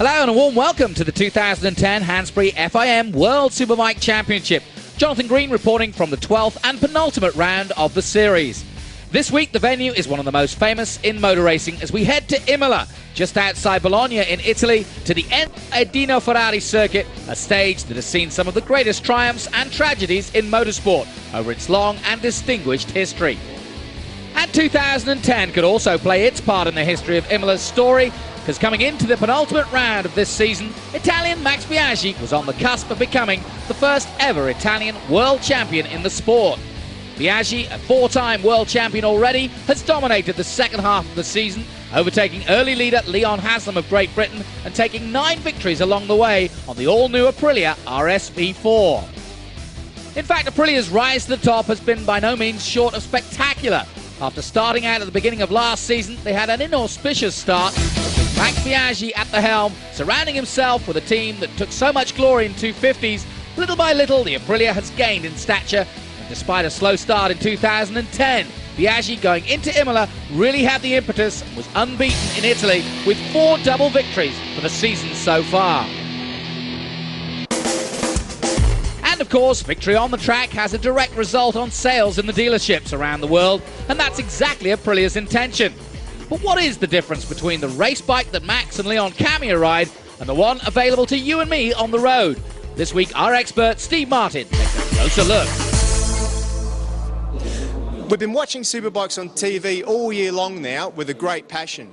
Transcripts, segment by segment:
Hello and a warm welcome to the 2010 Hansbury FIM World Superbike Championship. Jonathan Green reporting from the 12th and penultimate round of the series. This week the venue is one of the most famous in motor racing as we head to Imola, just outside Bologna in Italy, to the Enzo Ferrari circuit, a stage that has seen some of the greatest triumphs and tragedies in motorsport over its long and distinguished history. And 2010 could also play its part in the history of Imola's story, because coming into the penultimate round of this season, Italian Max Biaggi was on the cusp of becoming the first ever Italian world champion in the sport. Biaggi, a four-time world champion already, has dominated the second half of the season, overtaking early leader Leon Haslam of Great Britain and taking 9 victories along the way on the all-new Aprilia RSV4. In fact, Aprilia's rise to the top has been by no means short of spectacular. After starting out at the beginning of last season, they had an inauspicious start, with Max Biaggi at the helm, surrounding himself with a team that took so much glory in 250s. Little by little, the Aprilia has gained in stature, and despite a slow start in 2010, Biaggi going into Imola really had the impetus and was unbeaten in Italy with 4 double victories for the season so far. Of course, victory on the track has a direct result on sales in the dealerships around the world, and that's exactly Aprilia's intention. But what is the difference between the race bike that Max and Leon Camier ride and the one available to you and me on the road? This week, our expert Steve Martin takes a closer look. We've been watching superbikes on TV all year long now with a great passion.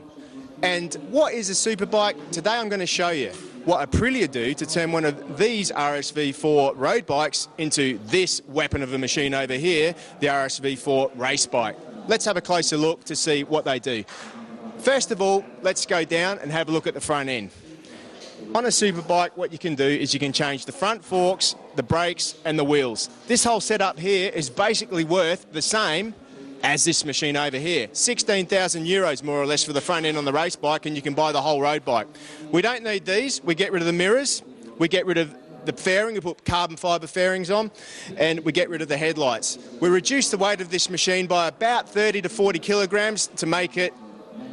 And what is a superbike? Today I'm going to show you what Aprilia do to turn one of these RSV4 road bikes into this weapon of a machine over here, the RSV4 race bike. Let's have a closer look to see what they do. First of all, let's go down and have a look at the front end. On a superbike, what you can do is you can change the front forks, the brakes and the wheels. This whole setup here is basically worth the same as this machine over here. 16,000 euros more or less for the front end on the race bike, and you can buy the whole road bike. We don't need these. We get rid of the mirrors, we get rid of the fairing, we put carbon fibre fairings on, and we get rid of the headlights. We reduce the weight of this machine by about 30 to 40 kilograms to make it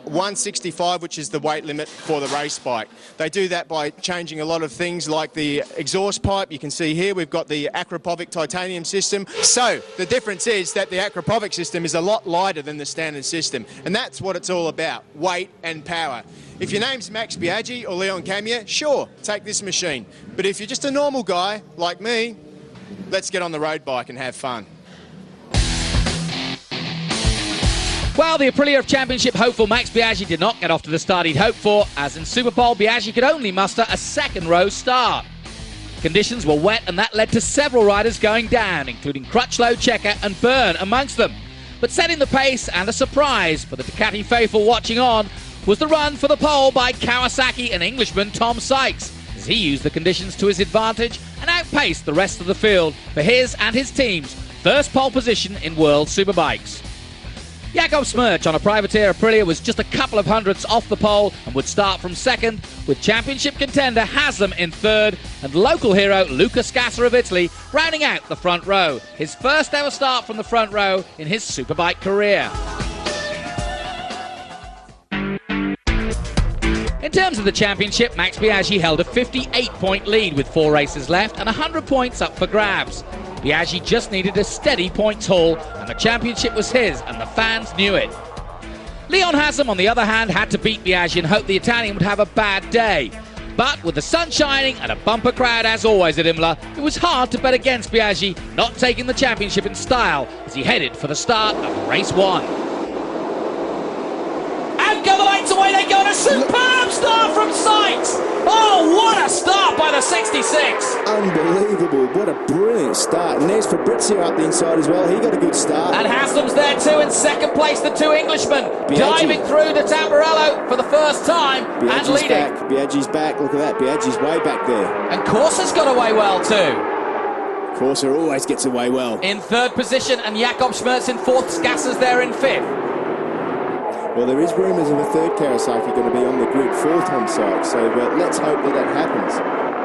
165, which is the weight limit for the race bike. They do that by changing a lot of things like the exhaust pipe. You can see here we've got the Acropovic titanium system. So the difference is that the Acropovic system is a lot lighter than the standard system, and that's what it's all about, weight and power. If your name's Max Biaggi or Leon Camier, sure, take this machine. But if you're just a normal guy like me, let's get on the road bike and have fun. Well, the Aprilia of Championship hopeful Max Biaggi did not get off to the start he'd hoped for, as in Super Bowl, Biaggi could only muster a second-row start. Conditions were wet, and that led to several riders going down, including Crutchlow, Checker and Byrne amongst them. But setting the pace and a surprise for the Ducati faithful watching on was the run for the pole by Kawasaki and Englishman Tom Sykes, as he used the conditions to his advantage and outpaced the rest of the field for his and his team's first pole position in World Superbikes. Jakob Smerch on a privateer Aprilia was just a couple of hundredths off the pole and would start from second, with championship contender Haslam in third and local hero Luca Scasser of Italy rounding out the front row, his first ever start from the front row in his superbike career. In terms of the championship, Max Biaggi held a 58-point lead with 4 races left and 100 points up for grabs. Biaggi just needed a steady points haul, and the championship was his, and the fans knew it. Leon Haslam, on the other hand, had to beat Biaggi and hoped the Italian would have a bad day. But with the sun shining and a bumper crowd as always at Imola, it was hard to bet against Biaggi not taking the championship in style as he headed for the start of race 1. And go the lights away they go, and a superb start from Sykes! Oh, what a start by the 66! Unbelievable, what a brilliant start. And there's Fabrizio up the inside as well, he got a good start. And Haslam's there too in second place, the 2 Englishmen, Biaggi diving through to Tamburello for the first time and leading. Biaggi's back, look at that, Biaggi's way back there. And Corsa's got away well too. Corsa always gets away well. In third position, and Jakob Schmerz in fourth, Scasser's there in fifth. Well, there is rumours of a third Kawasaki going to be on the grid for Tom Sykes, so let's hope that happens.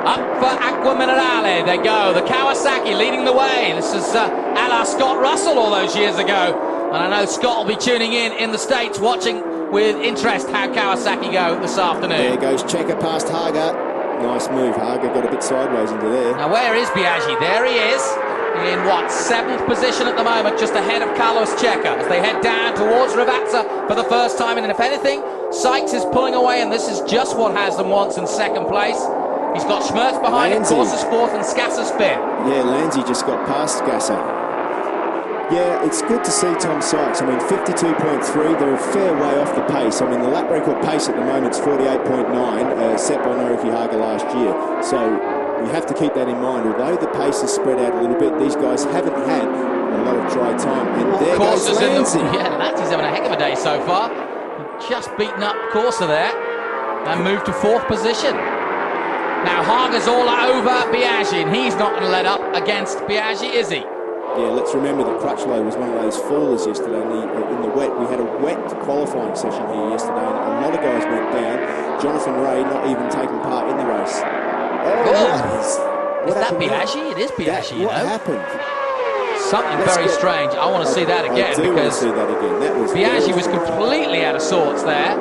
Up for Aqua Minerale, they go. The Kawasaki leading the way. This is a la Scott Russell all those years ago. And I know Scott will be tuning in the States watching with interest how Kawasaki go this afternoon. There goes Checker past Haga. Nice move. Haga got a bit sideways into there. Now where is Biaggi? There he is. In what, 7th position at the moment, just ahead of Carlos Checker as they head down towards Ravazza for the first time. And if anything, Sykes is pulling away, and this is just what Haslam wants in 2nd place. He's got Schmerz behind him, Corsa's 4th, and Scasser's 5th. Yeah, Lanzi just got past Scasser. Yeah, it's good to see Tom Sykes. I mean, 52.3, they're a fair way off the pace. I mean, the lap record pace at the moment is 48.9, set by Noriki Haga last year. So you have to keep that in mind. Although the pace is spread out a little bit, these guys haven't had a lot of dry time. And there goes Lanzi. Yeah, Lanzi's having a heck of a day so far. Just beaten up Corsa there and moved to 4th position. Now Haga's all over Biaggi, and he's not going to let up against Biaggi, is he? Yeah, let's remember that Crutchlow was one of those fallers yesterday in the wet. We had a wet qualifying session here yesterday, and a lot of guys went down. Jonathan Ray not even taking part in the race. Is that Biaggi? It is Biaggi, What happened? Something very strange. I want to see that again, because Biaggi was completely out of sorts there.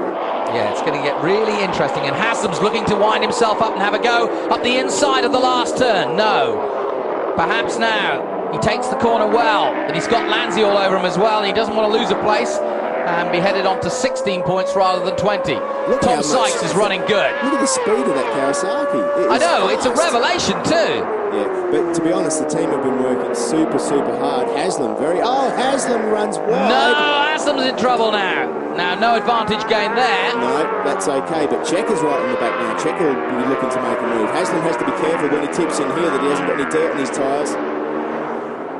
Yeah, it's going to get really interesting, and Haslam's looking to wind himself up and have a go up the inside of the last turn. No. Perhaps now. He takes the corner well, and he's got Lanzi all over him as well, and he doesn't want to lose a place and be headed on to 16 points rather than 20. Tom Sykes is running good. Look at the speed of that Kawasaki. I know, it's a revelation too. Yeah, but to be honest, the team have been working super hard. Haslam Haslam runs wide. No, Haslam's in trouble now. Now, no advantage gained there. No, that's okay, but Checker's right in the back now. Checker will be looking to make a move. Haslam has to be careful when he tips in here that he hasn't got any dirt on his tyres.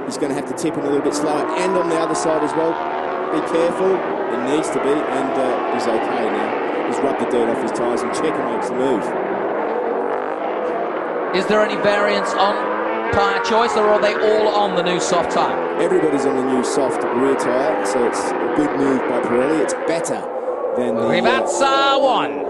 He's going to have to tip in a little bit slower, and on the other side as well. Be careful. It needs to be, and he's okay now. He's rubbed the dirt off his tyres, and Checker makes the move. Is there any variance on tyre choice, or are they all on the new soft tyre? Everybody's on the new soft rear tyre, so it's a good move by Pirelli. It's better than the... Ravazza won.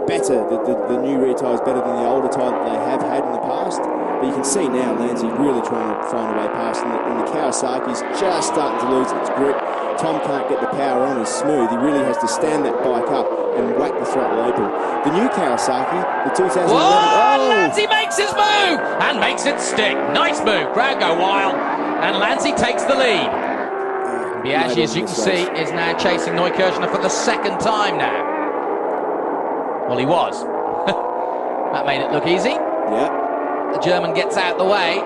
Better. The new rear tyre is better than the older tyre that they have had in the past. But you can see now Lanzi really trying to find a way past, and the Kawasaki's just starting to lose its grip. Tom can't get the power on as smooth. He really has to stand that bike up and whack the throttle open. The new Kawasaki, the 2011... Whoa! Lanzi makes his move and makes it stick. Nice move. Crowd go wild, and Lanzi takes the lead. Biaggi, as you can see, is now chasing Neukirchner for the 2nd time now. Well, he was. That made it look easy. Yeah. The German gets out the way,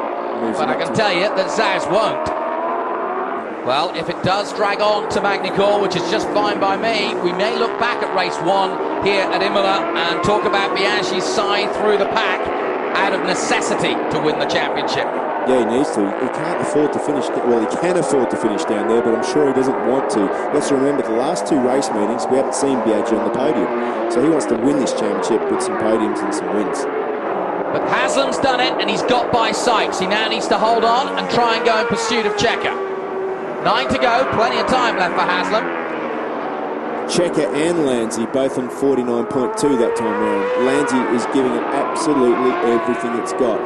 but I can tell you that Zaz won't. Well, if it does drag on to Magny-Cours, which is just fine by me, we may look back at race 1 here at Imola and talk about Biaggi's side through the pack out of necessity to win the championship. Yeah, he needs to. He can't afford to finish. Well, he can afford to finish down there, but I'm sure he doesn't want to. Let's remember the last 2 race meetings, we haven't seen Biaggi on the podium. So he wants to win this championship with some podiums and some wins. But Haslam's done it, and he's got by Sykes. He now needs to hold on and try and go in pursuit of Checker. 9 to go, plenty of time left for Haslam. Checker and Lanzi both on 49.2 that time round. Lanzi is giving it absolutely everything it's got.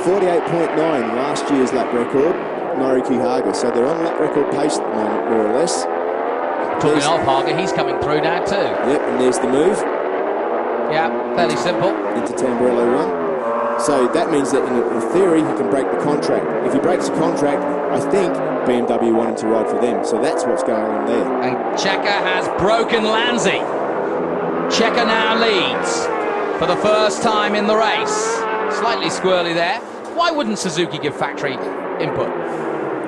48.9 last year's lap record, Noriki Haga. So they're on lap record pace at the moment, more or less. Talking of Haga, he's coming through now too. Yep, and there's the move. Yeah, fairly simple. Into Tamburello 1. So that means that in theory he can break the contract. If he breaks the contract, I think BMW want him to ride for them. So that's what's going on there. And Checker has broken Lanzi. Checker now leads for the first time in the race. Slightly squirrely there. Why wouldn't Suzuki give factory input?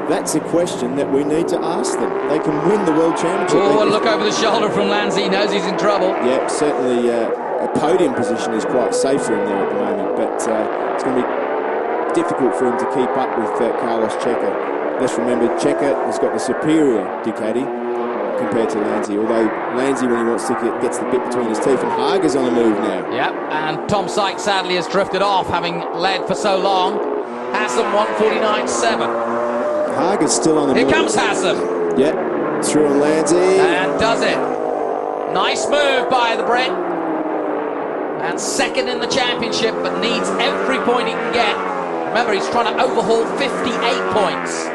That's a question that we need to ask them. They can win the World Championship. Oh, look over the shoulder from Lanzi. He knows he's in trouble. Yeah, certainly a podium position is quite safe for him there at the moment, but it's going to be difficult for him to keep up with Carlos Checker. Let's remember, Checker has got the superior Ducati compared to Lanzi, although Lanzi, when he wants to gets the bit between his teeth, and Haga's on the move now. Yep, and Tom Sykes sadly has drifted off, having led for so long. Haslam 149.7. Haga's still on the move. Here comes Haslam. Yep, through on Lanzi. And does it. Nice move by the Brit. And 2nd in the championship, but needs every point he can get. Remember, he's trying to overhaul 58 points.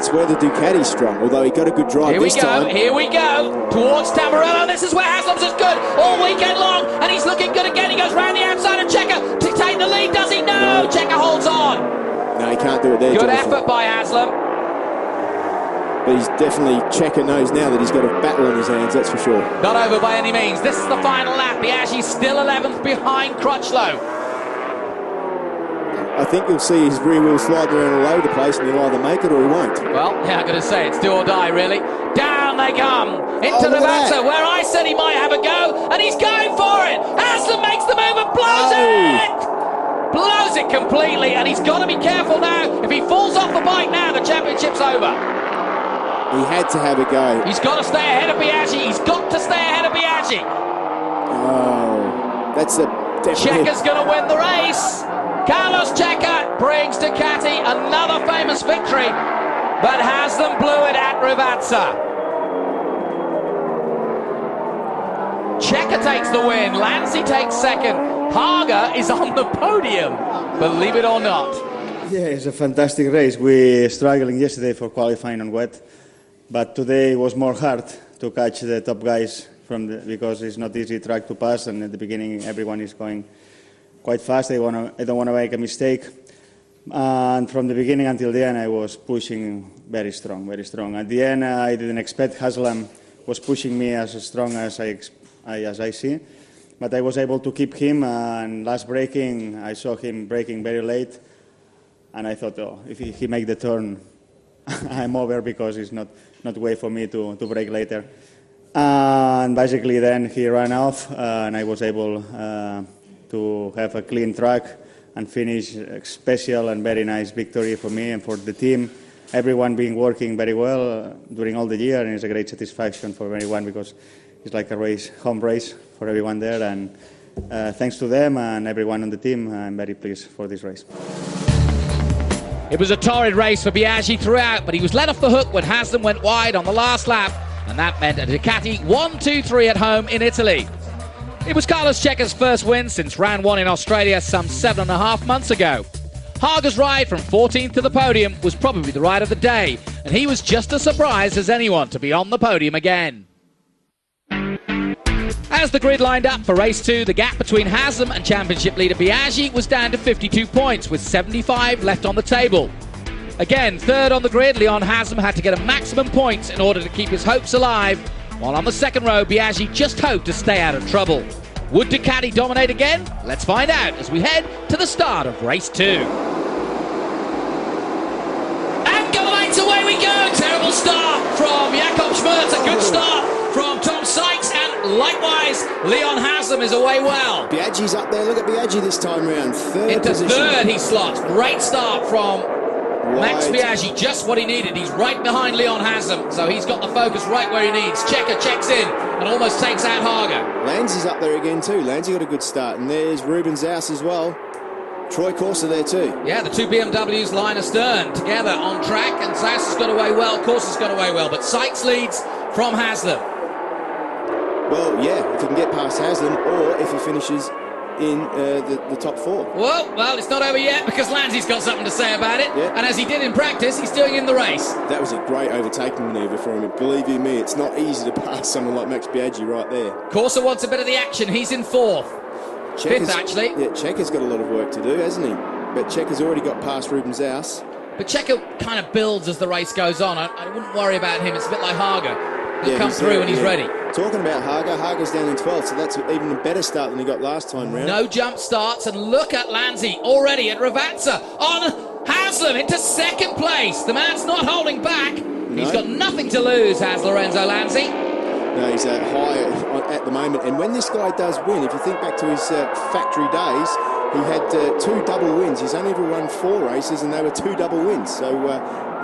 It's where the Ducati's strong, although he got a good drive this time. Here we go, towards Tamburello. This is where Haslam's as good all weekend long, and he's looking good again. He goes round the outside of Checker to take the lead, does he? No, Checker holds on. No, he can't do it there, Good Jonathan. effort by Haslam. But he's definitely, Checker knows now that he's got a battle on his hands, that's for sure. Not over by any means. This is the final lap. Biaggi's still 11th behind Crutchlow. I think you'll see his rear wheel sliding around all over the place, and he'll either make it or he won't. Well, yeah, I'm going to say it's do or die, really. Down they come into the batter, where I said he might have a go, and he's going for it. Haslam makes the move and blows it! Blows it completely, and he's got to be careful now. If he falls off the bike now, the championship's over. He had to have a go. He's got to stay ahead of Biaggi. He's got to stay ahead of Biaggi. Oh, that's a definite... Checker's going to win the race. Carlos Checker brings Ducati another famous victory, but Haslam blew it at Rivazza. Checker takes the win, Lanzi takes second, Haga is on the podium, believe it or not. Yeah, it's a fantastic race. We were struggling yesterday for qualifying on wet, but today it was more hard to catch the top guys because it's not easy track to pass, and at the beginning everyone is going quite fast. I don't want to make a mistake. And from the beginning until the end, I was pushing very strong, very strong. At the end, I didn't expect Haslam was pushing me as strong as I see. But I was able to keep him, and last braking, I saw him braking very late. And I thought, oh, if he make the turn, I'm over because it's not way for me to brake later. And basically then he ran off, and I was able to have a clean track and finish a special and very nice victory for me and for the team. Everyone been working very well during all the year, and it's a great satisfaction for everyone because it's like a race, home race for everyone there. And thanks to them and everyone on the team, I'm very pleased for this race. It was a torrid race for Biaggi throughout, but he was let off the hook when Haslam went wide on the last lap, and that meant a Ducati 1-2-3 at home in Italy. It was Carlos Checker's first win since round 1 in Australia some 7.5 months ago. Haga's ride from 14th to the podium was probably the ride of the day, and he was just as surprised as anyone to be on the podium again. As the grid lined up for race 2, the gap between Haslam and championship leader Biaggi was down to 52 points, with 75 left on the table. Again, third on the grid, Leon Haslam had to get a maximum points in order to keep his hopes alive, while on the second row, Biaggi just hoped to stay out of trouble. Would Ducati dominate again? Let's find out as we head to the start of race 2. And lights, away we go! Terrible start from Jakob Schmerz, a good start from Tom Sykes, and likewise, Leon Haslam is away well. Biaggi's up there, look at Biaggi this time round, third position. Into third he slots, great start from Max Biaggi, just what he needed. He's right behind Leon Haslam, so he's got the focus right where he needs. Checker checks in and almost takes out Haga. Lanzi's up there again too. Lanzi got a good start, and there's Ruben Zaus as well. Troy Corser there too. Yeah, the two BMWs line astern together on track, and Zaus has got away well, Corser's got away well, but Sykes leads from Haslam. Well, yeah, if he can get past Haslam, or if he finishes in the top 4. Well, it's not over yet because Lanzi's got something to say about it. Yeah. And as he did in practice, he's doing in the race. That was a great overtaking manoeuvre for him. Believe you me, it's not easy to pass someone like Max Biaggi right there. Corser wants a bit of the action. He's in 4th. 5th, actually. Yeah, Checker's got a lot of work to do, hasn't he? But Checker's already got past Ruben Zaus. But Checker kind of builds as the race goes on. I wouldn't worry about him. It's a bit like Haga. He'll come through when he's ready. Talking about Haga's down in 12th, so that's even a better start than he got last time round. No jump starts, and look at Lanzi already at Rivazza on Haslam into 2nd place. The man's not holding back. No. He's got nothing to lose, has Lorenzo Lanzi. No, he's high at the moment. And when this guy does win, if you think back to his factory days, he had 2 double wins. He's only ever run 4 races, and they were 2 double wins. So when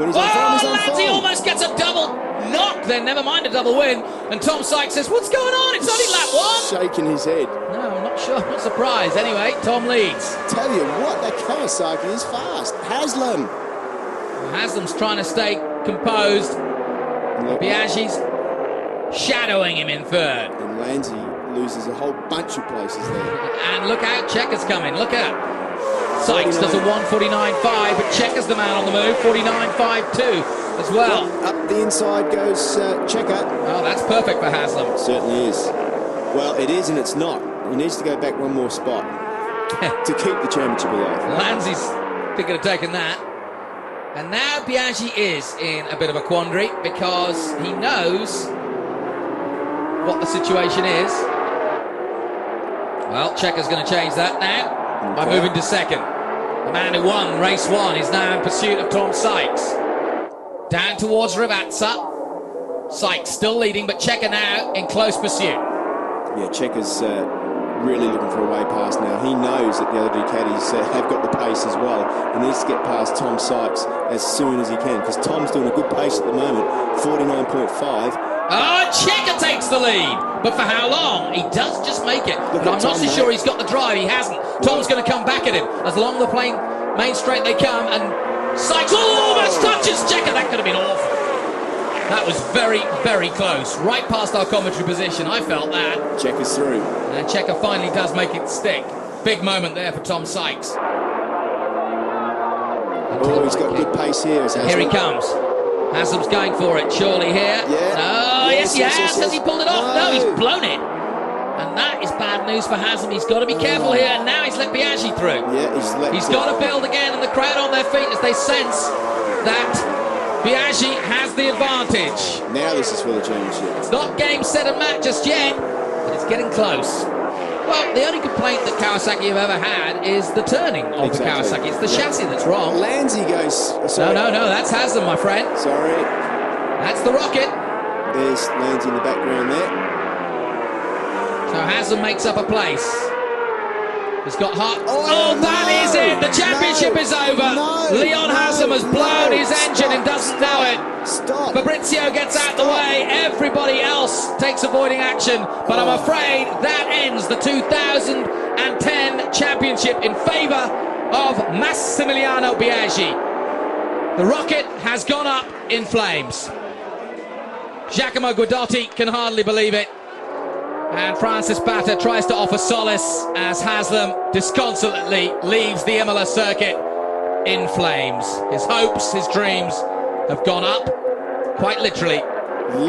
he's on form, he's on form. Lanzi almost gets a double knock, then never mind a double win. And Tom Sykes says, what's going on? It's only lap 1. Shaking his head. No, I'm not sure. I'm not surprised. Anyway, Tom leads. Tell you what, that Kawasaki is fast. Haslam's trying to stay composed. Biaggi's shadowing him in 3rd. And Lanzi loses a whole bunch of places there. And look out, Checker's coming. Look out. Sykes does a 1:49.5, but Checker's the man on the move, 49.52. as well. Up the inside goes Checker. Oh, that's perfect for Haslam. Certainly is. Well, it is and it's not. He needs to go back one more spot to keep the championship alive. Lanzi's thinking of taking that. And now Biaggi is in a bit of a quandary because he knows what the situation is. Well, Checker's going to change that now by moving to second. The man who won race 1 is now in pursuit of Tom Sykes. Down towards Rivazza. Sykes still leading, but Checker now in close pursuit. Yeah, Checker's really looking for a way past now. He knows that the other Ducatis have got the pace as well. He needs to get past Tom Sykes as soon as he can, because Tom's doing a good pace at the moment, 49.5. Oh, Checker takes the lead, but for how long? He does just make it. But I'm not so sure he's got the drive. He hasn't. Tom's going to come back at him as along the main straight they come, and Sykes almost touches Checker. That could have been awful. That was very, very close. Right past our commentary position. I felt that. Checker's through. And Checker finally does make it stick. Big moment there for Tom Sykes. Oh, he's got good pace here. Here he comes. Haslam's going for it, surely here. Yeah. Oh, yes, he has. Has he pulled it off? No, he's blown it. And that is bad news for Haslam. He's got to be careful here. And now he's let Biaggi through. Yeah, he's got to build again, and the crowd on their feet as they sense that Biaggi has the advantage. Now this is for the championship. It's not game, set, and match just yet, but it's getting close. Well, the only complaint that Kawasaki have ever had is the turning of the Kawasaki. It's the chassis that's wrong. Lanzi goes... Sorry. No, that's Haslam, my friend. Sorry. That's the rocket. There's Lanzi in the background there. So Haslam makes up a place. He's got hot. Oh, that is it. The championship is over. Leon Haslam has blown his engine and doesn't know it. Stop. Fabrizio gets out the way. Everybody else takes avoiding action. But I'm afraid that ends the 2010 championship in favour of Massimiliano Biaggi. The rocket has gone up in flames. Giacomo Guidotti can hardly believe it. And Francis Batta tries to offer solace as Haslam disconsolately leaves the Imola circuit in flames. His hopes, his dreams have gone up, quite literally,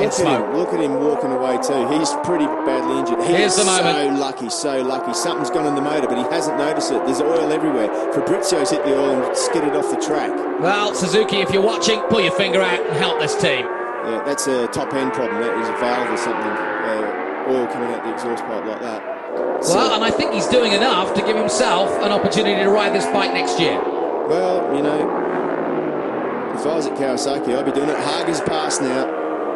in smoke. Look at him walking away too. He's pretty badly injured. Here's the moment. So lucky. Something's gone on the motor, but he hasn't noticed it. There's oil everywhere. Fabrizio's hit the oil and skidded off the track. Well, Suzuki, if you're watching, pull your finger out and help this team. Yeah, that's a top-end problem. That is a valve or something. Oil coming out the exhaust pipe like that. Well, and I think he's doing enough to give himself an opportunity to ride this bike next year. Well, you know, if I was at Kawasaki, I'd be doing it. Haga's past now.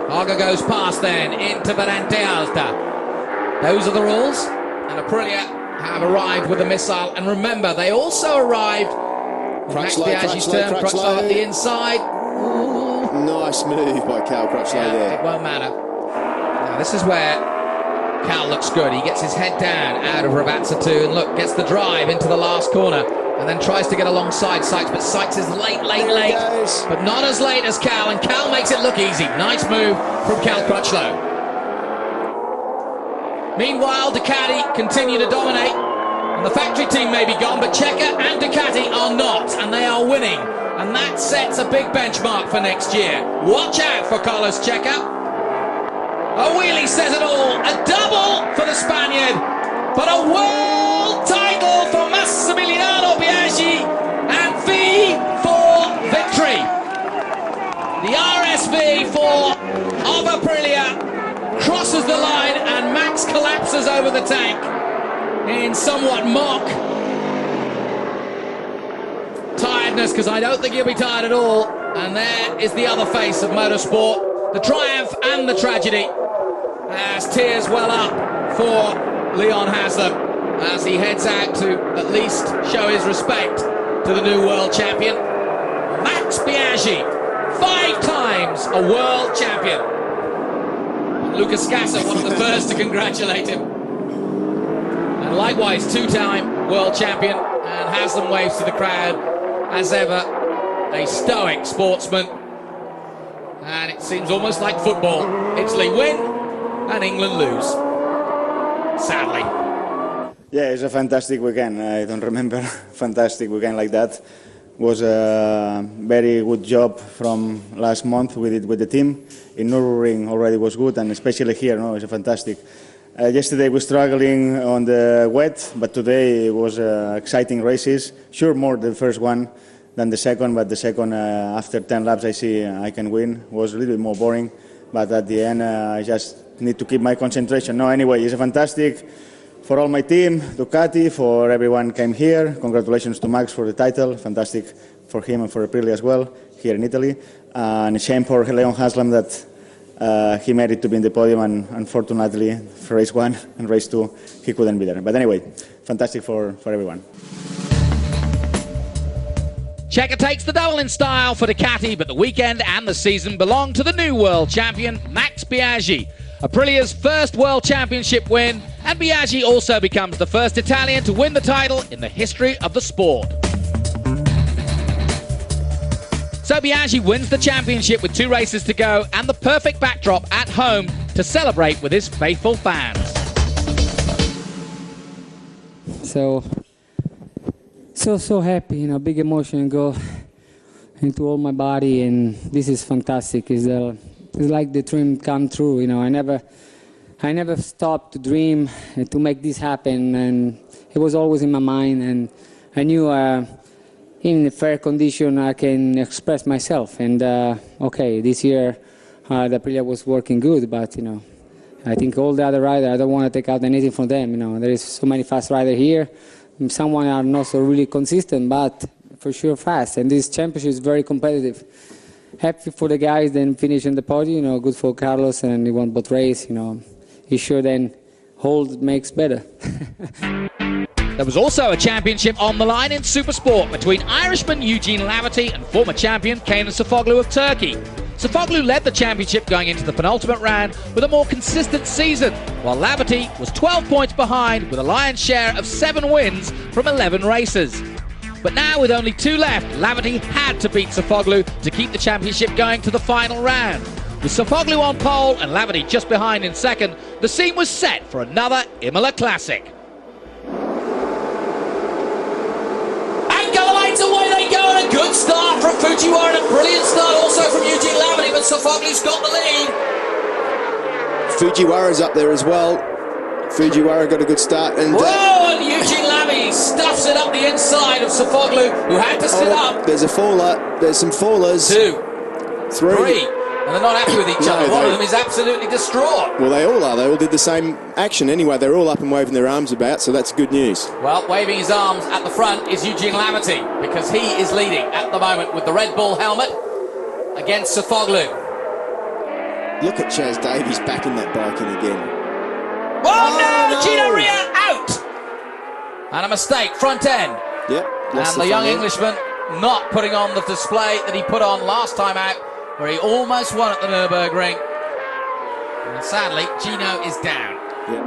Haga goes past then into Variante Alta. Those are the rules, and Aprilia have arrived with a missile. And remember, they also arrived with Max Biaggi's turn, Crutchlow at the inside. Ooh. Nice move by Cal Crutchlow there. It won't matter. Now, this is where Cal looks good. He gets his head down out of Rivazza 2 and look, gets the drive into the last corner and then tries to get alongside Sykes, but Sykes is late, but not as late as Cal, and Cal makes it look easy. Nice move from Cal Crutchlow. Meanwhile, Ducati continue to dominate, and the factory team may be gone, but Checker and Ducati are not, and they are winning, and that sets a big benchmark for next year. Watch out for Carlos Checker. A wheelie says it all. A double for the Spaniard, but a world title for Massimiliano Biaggi, and V for victory. The RSV4 of Aprilia crosses the line, and Max collapses over the tank in somewhat mock tiredness, because I don't think he'll be tired at all. And there is the other face of motorsport, the triumph and the tragedy, as tears well up for Leon Haslam as he heads out to at least show his respect to the new world champion, Max Biaggi, 5 times a world champion. Lucas Scassa, one of the first to congratulate him. And likewise, 2-time world champion, and Haslam waves to the crowd as ever, a stoic sportsman. And it seems almost like football. Italy win and England lose, sadly. Yeah, it's a fantastic weekend. I don't remember a fantastic weekend like that. Was a very good job from last month we did with the team. In Nürburgring already was good, and especially here, no, it's fantastic. Yesterday we were struggling on the wet, but today it was exciting races. Sure, more the first one than the second, but the second, after 10 laps, I see I can win. It was a little bit more boring, but at the end, I just need to keep my concentration. No, anyway, it's fantastic for all my team, Ducati, for everyone came here. Congratulations to Max for the title. Fantastic for him and for Aprilia as well, here in Italy. And a shame for Leon Haslam that he made it to be in the podium, and unfortunately, for race 1 and race 2, he couldn't be there. But anyway, fantastic for everyone. Checker takes the double in style for Ducati, but the weekend and the season belong to the new world champion, Max Biaggi. Aprilia's first World Championship win, and Biaggi also becomes the first Italian to win the title in the history of the sport. So Biaggi wins the championship with 2 races to go and the perfect backdrop at home to celebrate with his faithful fans. So happy, you know, big emotion go into all my body, and this is fantastic. It's like the dream come true, you know. I never stopped to dream to make this happen, and it was always in my mind, and I knew in fair condition I can express myself. And okay, this year the Aprilia was working good, but you know, I think all the other riders, I don't want to take out anything from them. You know, there is so many fast riders here. Some are not so really consistent, but for sure fast. And this championship is very competitive. Happy for the guys then finish in the podium, you know, good for Carlos, and he won both races, you know. He sure then hold makes better. There was also a championship on the line in Supersport between Irishman Eugene Laverty and former champion Kenan Sofuoglu of Turkey. Sofuoglu led the championship going into the penultimate round with a more consistent season, while Laverty was 12 points behind with a lion's share of 7 wins from 11 races. But now, with only 2 left, Laverty had to beat Sofuoglu to keep the championship going to the final round. With Sofuoglu on pole and Laverty just behind in second, the scene was set for another Imola Classic. And go lights away they go, and a good start from Fujiwara, and a brilliant start also from Eugene Laverty, but Sofuoglu's got the lead. Fujiwara's up there as well. Fujiwara got a good start, and whoa! And Eugene Laverty stuffs it up the inside of Sofuoglu, who had to sit up. There's a faller. There's some fallers. 2, 3. 3. And they're not happy with each other. One of them is absolutely distraught. Well, they all are. They all did the same action anyway. They're all up and waving their arms about, so that's good news. Well, waving his arms at the front is Eugene Laverty, because he is leading at the moment with the Red Bull helmet against Sofuoglu. Look at Chaz Davies backing that bike in again. Oh, no! Gino Ria out! And a mistake, front end. Yep. And the young Englishman not putting on the display that he put on last time out, where he almost won at the Nürburgring. And sadly, Gino is down. Yep.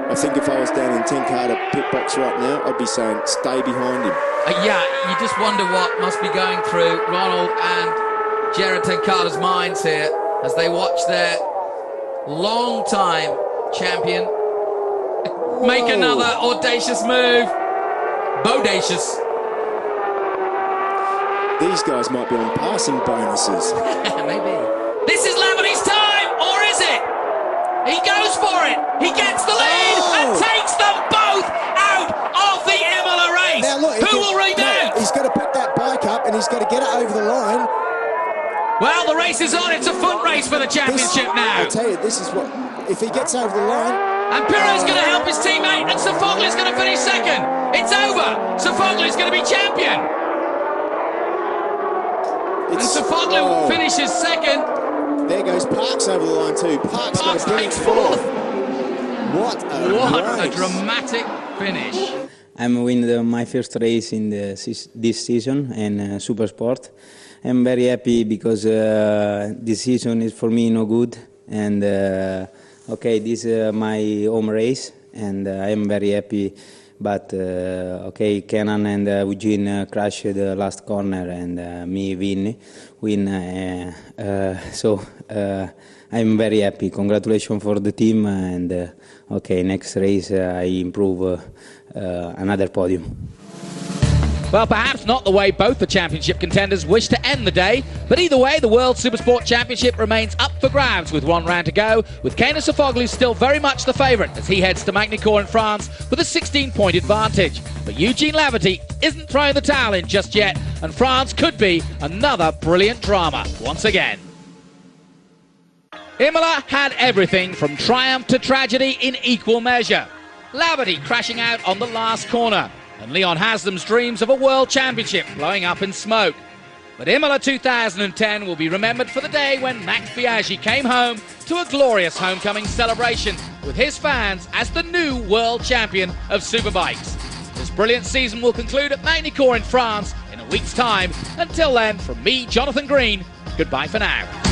I think if I was down in 10-car pit box right now, I'd be saying, stay behind him. Yeah, you just wonder what must be going through Ronald and Jared Tenkata's minds here as they watch their long-time champion make another audacious move. Bodacious. These guys might be on passing bonuses. Maybe. This is Laverty's time, or is it? He goes for it. He gets the lead and takes them both out of the Imola race. Now look, who will rebound? No, he's got to pick that bike up and he's got to get it over the line. Well, the race is on. It's a foot race for the championship now. I tell you, this is what, if he gets over the line. And Pirro's going to help his teammate, and Sofuoglu's going to finish second. It's over. Sofuoglu's going to be champion. And Sofuoglu finishes second. There goes Parks over the line too. Parks takes fourth. What a dramatic finish. I'm winning my first race in this season in Supersport. I'm very happy because this season is for me no good, and okay, this is my home race, and I am very happy. But okay, Kenan and Eugene crashed the last corner, and me win. So I'm very happy. Congratulations for the team, and okay, next race I improve another podium. Well, perhaps not the way both the championship contenders wish to end the day, but either way, the World Supersport Championship remains up for grabs with one round to go, with Kane Sofoglu still very much the favourite as he heads to Magny-Cours in France with a 16-point advantage. But Eugene Laverty isn't throwing the towel in just yet, and France could be another brilliant drama once again. Imola had everything from triumph to tragedy in equal measure. Laverty crashing out on the last corner, and Leon Haslam's dreams of a world championship blowing up in smoke. But Imola 2010 will be remembered for the day when Max Biaggi came home to a glorious homecoming celebration with his fans as the new world champion of Superbikes. This brilliant season will conclude at Magny-Cours in France in a week's time. Until then, from me, Jonathan Green, goodbye for now.